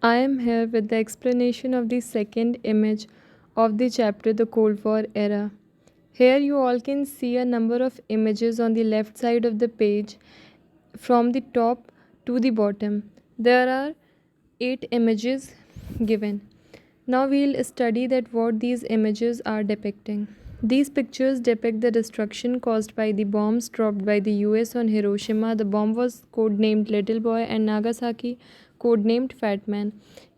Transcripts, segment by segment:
I am here with the explanation of the second image of the chapter The Cold War Era. Here you all can see a number of images on the left side of the page from the top to the bottom. There are 8 images given. Now we'll study that what these images are depicting. These pictures depict the destruction caused by the bombs dropped by the US on Hiroshima. The bomb was codenamed Little Boy and Nagasaki codenamed Fat Man.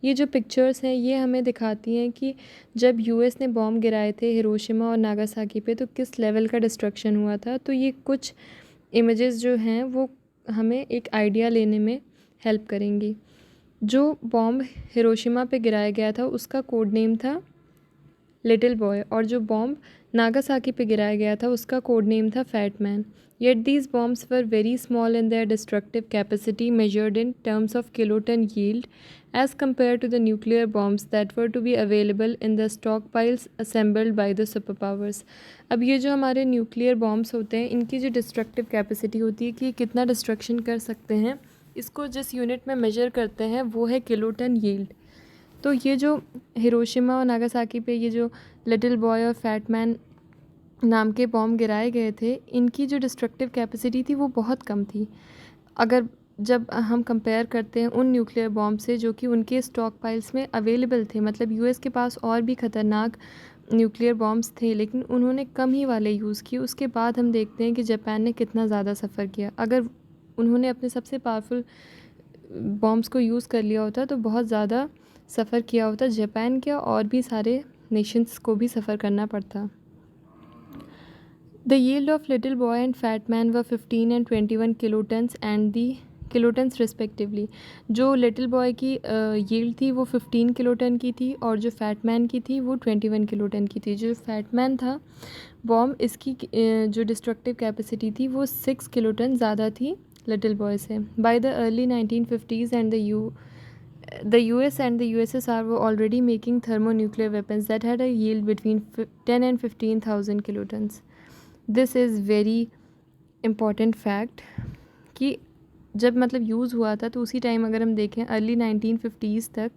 ये जो pictures हैं ये हमें दिखाती हैं कि जब US ने बॉम्ब गिराए थे हिरोशिमा और नागासाकी पे तो किस लेवल का डिस्ट्रक्शन हुआ था। तो ये कुछ इमेजेस जो हैं वो हमें एक आइडिया लेने में हेल्प करेंगी। जो बॉम्ब हिरोशिमा पे गिराया गया था उसका कोड नेम था लिटिल बॉय और जो बॉम्ब नागासाकी पे गिराया गया था उसका कोड नेम था fat man. Yet these bombs were very small in their destructive capacity measured in terms of kiloton yield as compared to the nuclear bombs that were to be available in the stockpiles assembled by the superpowers। अब ये जो हमारे nuclear bombs होते हैं इनकी जो destructive capacity होती है कि कितना डिस्ट्रक्शन कर सकते हैं, इसको जिस यूनिट में मेजर करते हैं वो है किलोटन यील्ड। तो ये जो हिरोशिमा और नागासाकी पे ये जो लिटिल बॉय और फैट मैन नाम के बॉम्ब गिराए गए थे इनकी जो डिस्ट्रक्टिव कैपेसिटी थी वो बहुत कम थी अगर जब हम कंपेयर करते हैं उन न्यूक्लियर बॉम्ब से जो कि उनके स्टॉक पाइल्स में अवेलेबल थे। मतलब यूएस के पास और भी ख़तरनाक न्यूक्लियर बॉम्ब्स थे लेकिन उन्होंने कम ही वाले यूज़ किए। उसके बाद हम देखते हैं कि जापान ने कितना ज़्यादा सफ़र किया। अगर उन्होंने अपने सबसे पावरफुल बॉम्ब्स को यूज़ कर लिया होता तो बहुत ज़्यादा सफ़र किया होता। जापान के और भी सारे नेशंस को भी सफ़र करना पड़ता। The yield of Little Boy and Fat Man व 15 and 21 kilotons and the kilotons respectively. जो लिटिल बॉय की यील्ड थी वो 15 किलोटन की थी और जो फैट मैन की थी वो 21 किलोटन की थी। जो फैट मैन था बॉम्ब इसकी जो डिस्ट्रक्टिव कैपेसिटी थी वो 6 किलोटन ज़्यादा थी लिटिल बॉय से। By the early 1950s and the US and the USSR were already making thermonuclear weapons that had a yield between 10 and 15,000 kilotons. This is very important fact कि जब मतलब use हुआ था तो उसी टाइम अगर हम देखें अर्ली 1950s तक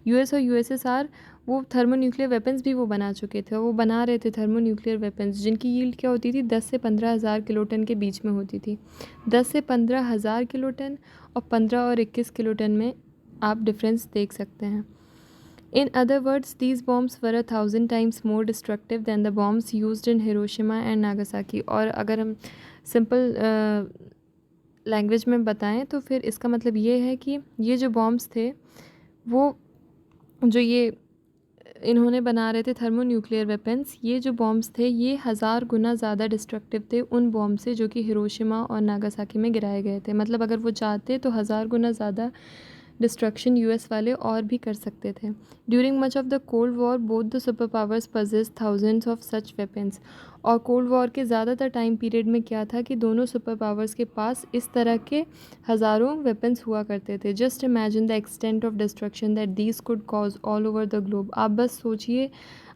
यूएस और यूएसएसआर वो थर्मोन्यूक्लियर वेपन्स भी वो बना चुके थे और वो बना रहे थे थर्मोन्यूक्लियर वेपन्स जिनकी यील्ड क्या होती थी 10 से 15,000 किलोटन के बीच में होती थी। 10 से 15,000 किलोटन और 15 और 21 किलोटन में आप डिफरेंस देख सकते हैं। In other words, these bombs were 1,000 times more destructive than the bombs used in Hiroshima and Nagasaki। और अगर हम सिंपल लैंग्वेज में बताएं तो फिर इसका मतलब ये है कि ये जो बॉम्ब्स थे वो जो ये इन्होंने बना रहे थे थर्मोन्यूक्लियर वेपन्स, ये जो बॉम्ब्स थे ये 1000 गुना ज़्यादा डिस्ट्रक्टिव थे उन बॉम्ब से जो कि हिरोशिमा और नागासाकी में गिराए गए थे। मतलब अगर वो चाहते तो 1000 गुना ज़्यादा डिस्ट्रक्शन यूएस वाले और भी कर सकते थे। During much of the cold war both the super powers possess thousands of such weapons. और कोल्ड वॉर के ज़्यादातर टाइम पीरियड में क्या था कि दोनों सुपर पावर्स के पास इस तरह के हज़ारों वेपन्स हुआ करते थे। Just imagine the extent of destruction that these could cause all over the globe. आप बस सोचिए,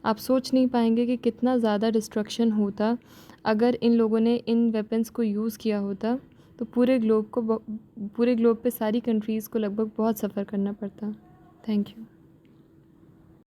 आप सोच नहीं पाएंगे कि कितना ज़्यादा डिस्ट्रक्शन होता अगर इन लोगों ने इन वेपन्स को यूज़ किया होता। तो पूरे ग्लोब पे सारी कंट्रीज़ को लगभग बहुत सफ़र करना पड़ता। Thank you.